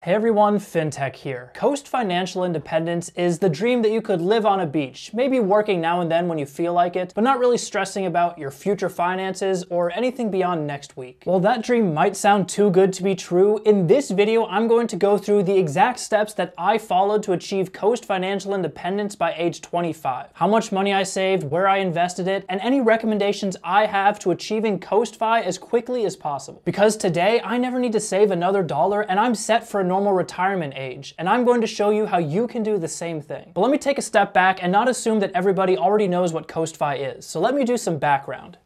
Hey everyone, FinTech here. Coast financial independence is the dream that you could live on a beach, maybe working now and then when you feel like it, but not really stressing about your future finances or anything beyond next week. While that dream might sound too good to be true, in this video I'm going to go through the exact steps that I followed to achieve coast financial independence by age 25. How much money I saved, where I invested it, and any recommendations I have to achieving coast fi as quickly as possible. Because today I never need to save another dollar and I'm set for a normal retirement age, and I'm going to show you how you can do the same thing. But let me take a step back and not assume that everybody already knows what coast fi is, so let me do some background.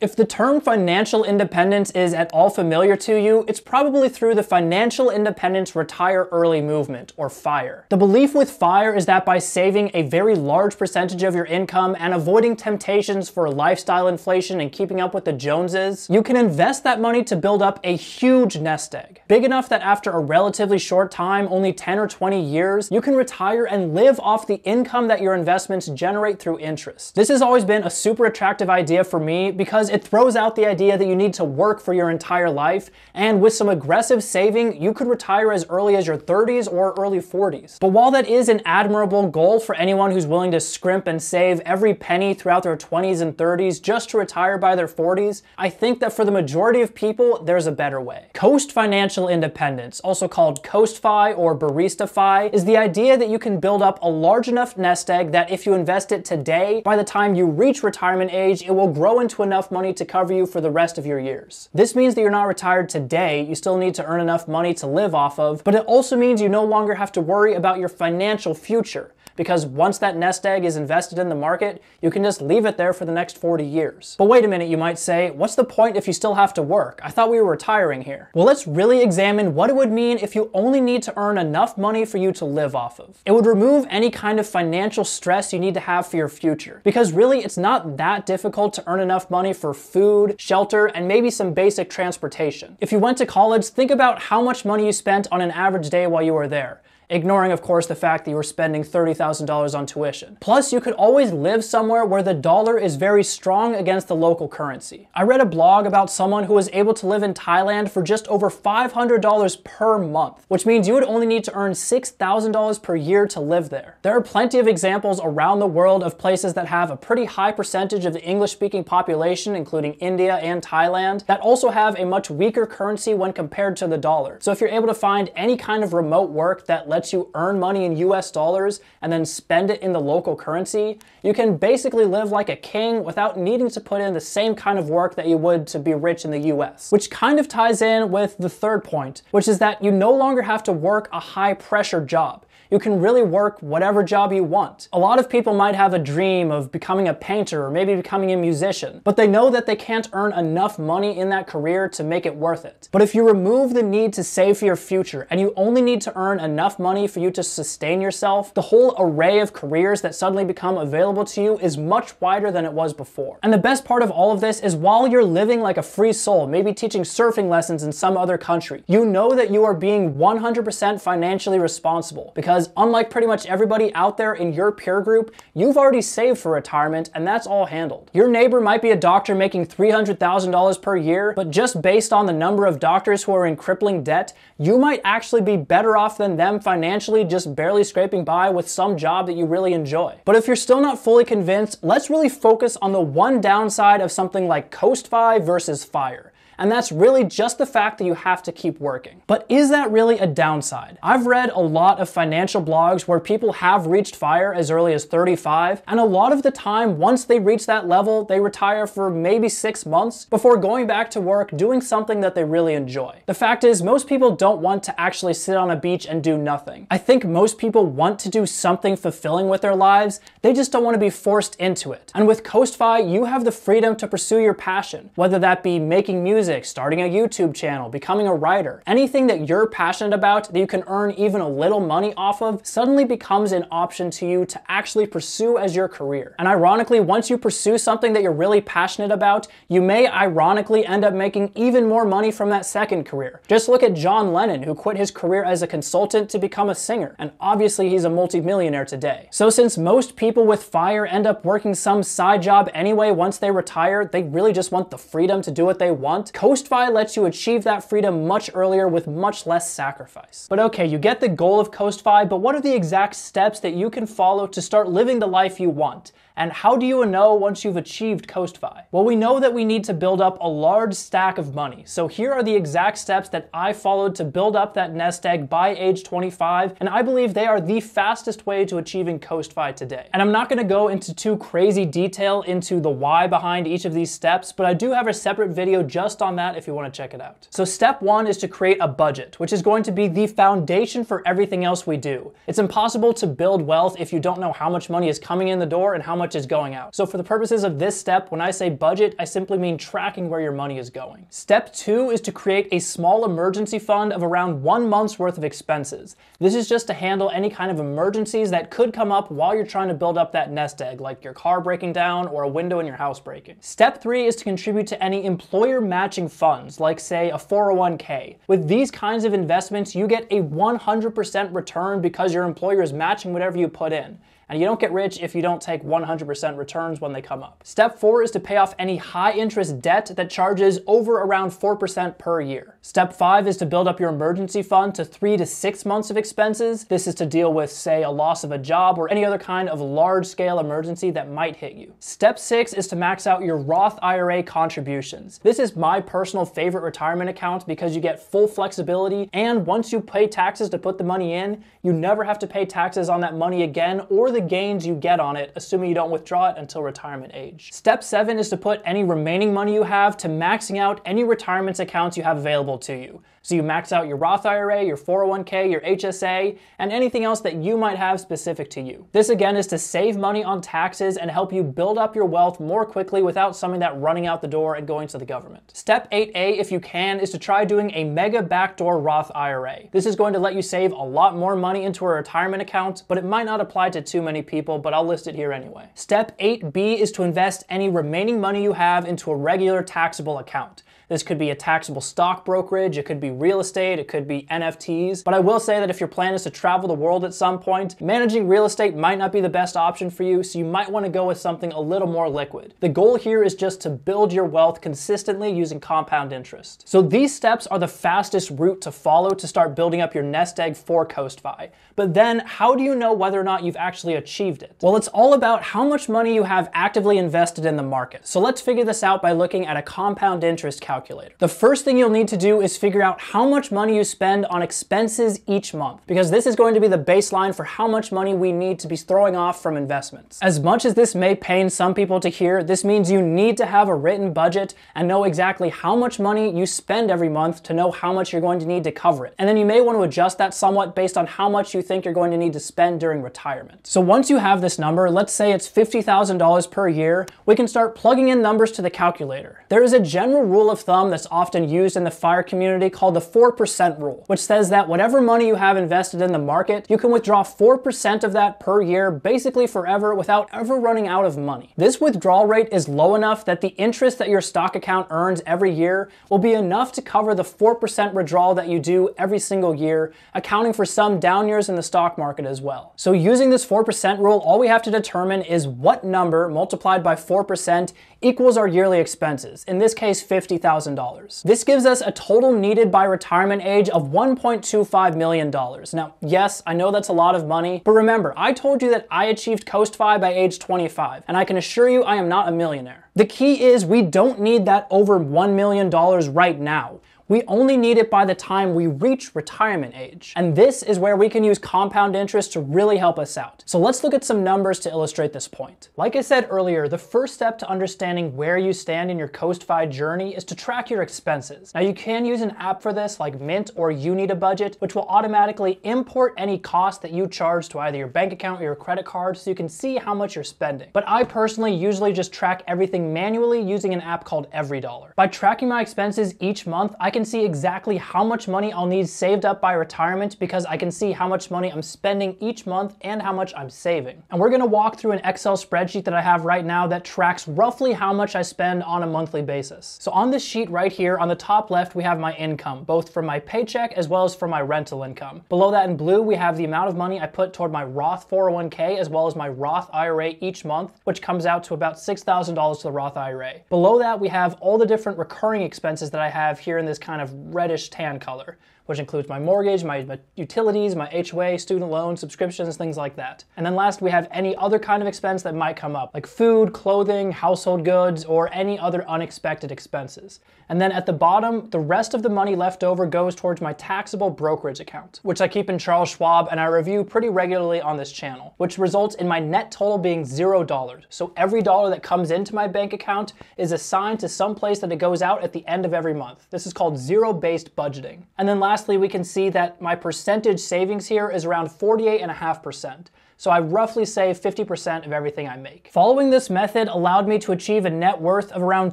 If the term financial independence is at all familiar to you, it's probably through the Financial Independence Retire Early movement, or FIRE. The belief with FIRE is that by saving a very large percentage of your income and avoiding temptations for lifestyle inflation and keeping up with the Joneses, you can invest that money to build up a huge nest egg. Big enough that after a relatively short time, only 10 or 20 years, you can retire and live off the income that your investments generate through interest. This has always been a super attractive idea for me because it throws out the idea that you need to work for your entire life, and with some aggressive saving, you could retire as early as your 30s or early 40s. But while that is an admirable goal for anyone who's willing to scrimp and save every penny throughout their 20s and 30s just to retire by their 40s, I think that for the majority of people, there's a better way. Coast financial independence, also called coast fi or Barista FI, is the idea that you can build up a large enough nest egg that if you invest it today, by the time you reach retirement age, it will grow into enough money to cover you for the rest of your years. This means that you're not retired today, you still need to earn enough money to live off of, but it also means you no longer have to worry about your financial future. Because once that nest egg is invested in the market, you can just leave it there for the next 40 years. But wait a minute, you might say, what's the point if you still have to work? I thought we were retiring here. Well, let's really examine what it would mean if you only need to earn enough money for you to live off of. It would remove any kind of financial stress you need to have for your future. Because really, it's not that difficult to earn enough money for food, shelter, and maybe some basic transportation. If you went to college, think about how much money you spent on an average day while you were there. Ignoring, of course, the fact that you were spending $30,000 on tuition. Plus, you could always live somewhere where the dollar is very strong against the local currency. I read a blog about someone who was able to live in Thailand for just over $500 per month, which means you would only need to earn $6,000 per year to live there. There are plenty of examples around the world of places that have a pretty high percentage of the English-speaking population, including India and Thailand, that also have a much weaker currency when compared to the dollar. So if you're able to find any kind of remote work that lets you earn money in US dollars and then spend it in the local currency, you can basically live like a king without needing to put in the same kind of work that you would to be rich in the US. Which kind of ties in with the third point, which is that you no longer have to work a high pressure job. You can really work whatever job you want. A lot of people might have a dream of becoming a painter or maybe becoming a musician, but they know that they can't earn enough money in that career to make it worth it. But if you remove the need to save for your future and you only need to earn enough money for you to sustain yourself, the whole array of careers that suddenly become available to you is much wider than it was before. And the best part of all of this is while you're living like a free soul, maybe teaching surfing lessons in some other country, you know that you are being 100% financially responsible because unlike pretty much everybody out there in your peer group, you've already saved for retirement and that's all handled. Your neighbor might be a doctor making $300,000 per year, but just based on the number of doctors who are in crippling debt, you might actually be better off than them financially, just barely scraping by with some job that you really enjoy. But if you're still not fully convinced, let's really focus on the one downside of something like coast fi versus FIRE. And that's really just the fact that you have to keep working. But is that really a downside? I've read a lot of financial blogs where people have reached FIRE as early as 35, and a lot of the time, once they reach that level, they retire for maybe 6 months before going back to work doing something that they really enjoy. The fact is, most people don't want to actually sit on a beach and do nothing. I think most people want to do something fulfilling with their lives, they just don't want to be forced into it. And with coast fi, you have the freedom to pursue your passion, whether that be making music, starting a YouTube channel, becoming a writer. Anything that you're passionate about that you can earn even a little money off of suddenly becomes an option to you to actually pursue as your career. And ironically, once you pursue something that you're really passionate about, you may ironically end up making even more money from that second career. Just look at John Lennon, who quit his career as a consultant to become a singer, and obviously he's a multi-millionaire today. So since most people with FIRE end up working some side job anyway once they retire, they really just want the freedom to do what they want, Coast FI lets you achieve that freedom much earlier with much less sacrifice. But okay, you get the goal of Coast FI, but what are the exact steps that you can follow to start living the life you want? And how do you know once you've achieved Coast FI? Well, we know that we need to build up a large stack of money. So here are the exact steps that I followed to build up that nest egg by age 25, and I believe they are the fastest way to achieving Coast FI today. And I'm not gonna go into too crazy detail into the why behind each of these steps, but I do have a separate video just on that if you wanna check it out. So step one is to create a budget, which is going to be the foundation for everything else we do. It's impossible to build wealth if you don't know how much money is coming in the door and how much is going out. So for the purposes of this step, when I say budget, I simply mean tracking where your money is going. Step two is to create a small emergency fund of around 1 month's worth of expenses. This is just to handle any kind of emergencies that could come up while you're trying to build up that nest egg, like your car breaking down or a window in your house breaking. Step three is to contribute to any employer matching funds, like say a 401k. With these kinds of investments, you get a 100% return because your employer is matching whatever you put in. And you don't get rich if you don't take 100% returns when they come up. Step four is to pay off any high interest debt that charges over around 4% per year. Step five is to build up your emergency fund to 3 to 6 months of expenses. This is to deal with, say, a loss of a job or any other kind of large scale emergency that might hit you. Step six is to max out your Roth IRA contributions. This is my personal favorite retirement account because you get full flexibility, and once you pay taxes to put the money in, you never have to pay taxes on that money again or the gains you get on it, assuming you don't withdraw it until retirement age. Step seven is to put any remaining money you have to maxing out any retirement accounts you have available to you. So you max out your Roth IRA, your 401k, your HSA, and anything else that you might have specific to you. This again is to save money on taxes and help you build up your wealth more quickly without some of that running out the door and going to the government. Step 8A, if you can, is to try doing a mega backdoor Roth IRA. This is going to let you save a lot more money into a retirement account, but it might not apply to too many people, but I'll list it here anyway. Step 8B is to invest any remaining money you have into a regular taxable account. This could be a taxable stock brokerage, it could be real estate, it could be NFTs. But I will say that if your plan is to travel the world at some point, managing real estate might not be the best option for you, so you might want to go with something a little more liquid. The goal here is just to build your wealth consistently using compound interest. So these steps are the fastest route to follow to start building up your nest egg for Coast FI. But then, how do you know whether or not you've actually achieved it? Well, it's all about how much money you have actively invested in the market. So let's figure this out by looking at a compound interest calculator. The first thing you'll need to do is figure out how much money you spend on expenses each month, because this is going to be the baseline for how much money we need to be throwing off from investments. As much as this may pain some people to hear, this means you need to have a written budget and know exactly how much money you spend every month to know how much you're going to need to cover it. And then you may want to adjust that somewhat based on how much you think you're going to need to spend during retirement. So once you have this number, let's say it's $50,000 per year, we can start plugging in numbers to the calculator. There is a general rule of thumb that's often used in the FIRE community called the 4% rule, which says that whatever money you have invested in the market, you can withdraw 4% of that per year, basically forever, without ever running out of money. This withdrawal rate is low enough that the interest that your stock account earns every year will be enough to cover the 4% withdrawal that you do every single year, accounting for some down years in the stock market as well. So using this 4% rule, all we have to determine is what number multiplied by 4% equals our yearly expenses, in this case $50,000. This gives us a total needed by retirement age of $1.25 million. Now, yes, I know that's a lot of money, but remember, I told you that I achieved Coast FI by age 25, and I can assure you I am not a millionaire. The key is we don't need that over $1 million right now. We only need it by the time we reach retirement age. And this is where we can use compound interest to really help us out. So let's look at some numbers to illustrate this point. Like I said earlier, the first step to understanding where you stand in your Coast FI journey is to track your expenses. Now you can use an app for this like Mint or You Need a Budget, which will automatically import any cost that you charge to either your bank account or your credit card so you can see how much you're spending. But I personally usually just track everything manually using an app called EveryDollar. By tracking my expenses each month, I can see exactly how much money I'll need saved up by retirement because I can see how much money I'm spending each month and how much I'm saving. And we're gonna walk through an Excel spreadsheet that I have right now that tracks roughly how much I spend on a monthly basis. So on this sheet right here, on the top left, we have my income, both from my paycheck as well as from my rental income. Below that in blue, we have the amount of money I put toward my Roth 401k as well as my Roth IRA each month, which comes out to about $6,000 to the Roth IRA. Below that, we have all the different recurring expenses that I have here in this kind of reddish tan color, which includes my mortgage, my utilities, my HOA, student loans, subscriptions, things like that. And then last, we have any other kind of expense that might come up, like food, clothing, household goods, or any other unexpected expenses. And then at the bottom, the rest of the money left over goes towards my taxable brokerage account, which I keep in Charles Schwab and I review pretty regularly on this channel, which results in my net total being $0. So every dollar that comes into my bank account is assigned to some place that it goes out at the end of every month. This is called zero-based budgeting. And then lastly, we can see that my percentage savings here is around 48.5%. So I roughly save 50% of everything I make. Following this method allowed me to achieve a net worth of around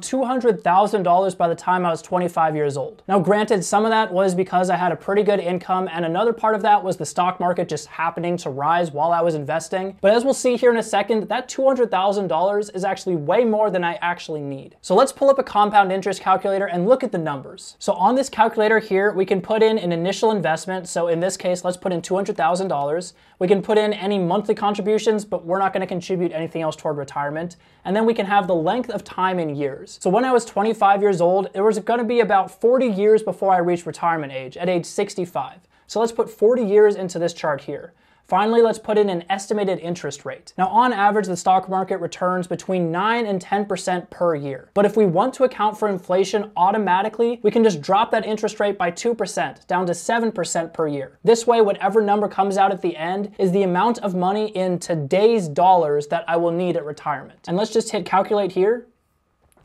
$200,000 by the time I was 25 years old. Now granted, some of that was because I had a pretty good income, and another part of that was the stock market just happening to rise while I was investing. But as we'll see here in a second, that $200,000 is actually way more than I actually need. So let's pull up a compound interest calculator and look at the numbers. So on this calculator here, we can put in an initial investment. So in this case, let's put in $200,000. We can put in any monthly contributions, but we're not going to contribute anything else toward retirement. And then we can have the length of time in years. So when I was 25 years old, it was going to be about 40 years before I reached retirement age, at age 65. So let's put 40 years into this chart here. Finally, let's put in an estimated interest rate. Now, on average, the stock market returns between 9 and 10% per year. But if we want to account for inflation automatically, we can just drop that interest rate by 2% down to 7% per year. This way, whatever number comes out at the end is the amount of money in today's dollars that I will need at retirement. And let's just hit calculate here.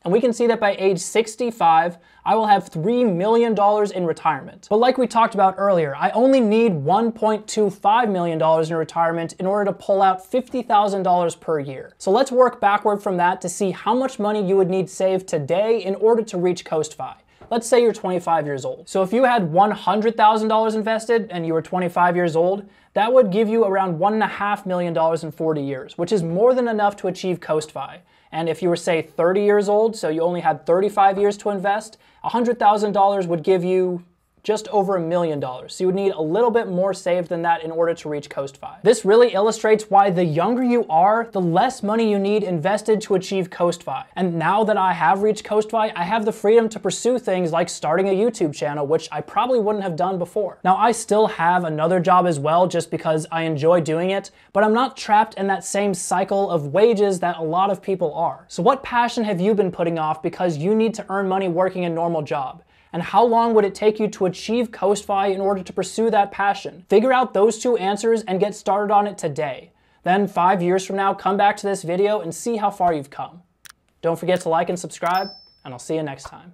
And we can see that by age 65, I will have $3 million in retirement. But like we talked about earlier, I only need $1.25 million in retirement in order to pull out $50,000 per year. So let's work backward from that to see how much money you would need saved today in order to reach Coast FI. Let's say you're 25 years old. So if you had $100,000 invested and you were 25 years old, that would give you around $1.5 million in 40 years, which is more than enough to achieve Coast FI. And if you were, say, 30 years old, so you only had 35 years to invest, $100,000 would give you just over $1 million. So you would need a little bit more saved than that in order to reach Coast FI. This really illustrates why the younger you are, the less money you need invested to achieve Coast FI. And now that I have reached Coast FI, I have the freedom to pursue things like starting a YouTube channel, which I probably wouldn't have done before. Now, I still have another job as well just because I enjoy doing it, but I'm not trapped in that same cycle of wages that a lot of people are. So what passion have you been putting off because you need to earn money working a normal job? And how long would it take you to achieve Coast FI in order to pursue that passion? Figure out those two answers and get started on it today. Then 5 years from now, come back to this video and see how far you've come. Don't forget to like and subscribe, and I'll see you next time.